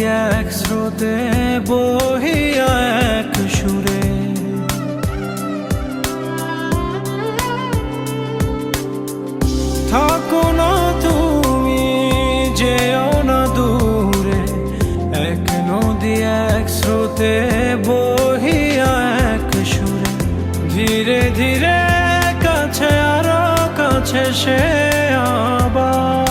এক স্রোতে বহিয়া এক সুরে। থাকো না তুমি, যেও না দূরে, এক নদী এক স্রোতে বহিয়া এক সুরে। ধীরে ধীরে কাছে আরো কাছে সে আবার